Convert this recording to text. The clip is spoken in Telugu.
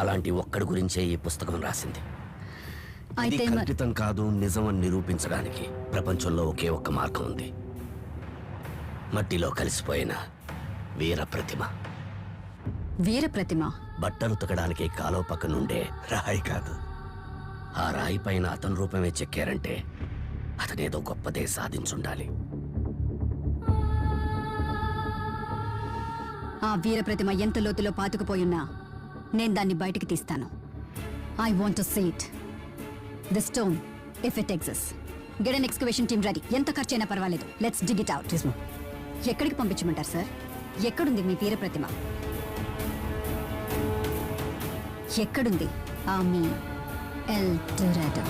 అలాంటి ఒక్కడి గురించే ఈ పుస్తకం రాసింది. ఇది అయితే కల్పితం కాదు, నిజమని నిరూపించడానికి ప్రపంచంలో ఒకే ఒక్క మార్గం ఉంది. మట్టిలో కలిసిపోయిన వీర ప్రతిమ. వీర ప్రతిమ బట్టలు ఉతకడానికి కాలువ పక్క నుండే రాయి కాదు, ఆ రాయి పైన అతని రూపమే చెక్కారంటే అతనేదో గొప్పదే సాధించుండాలి. ఆ వీర ప్రతిమ ఎంత లోతులో పాతుకుపోయున్నా నేను దాన్ని బయటికి తీస్తాను. I want to see it. The stone if it exist. Get an excavation team ready. ఎంత ఖర్చైనా పర్వాలేదు. Let's dig it out. ఎక్కడికి పంపించమంటారు సార్? ఎక్కడుంది మీ వీర ప్రతిమ? ఎక్కడుంది ఆ మీ ఎల్ డొరాడో?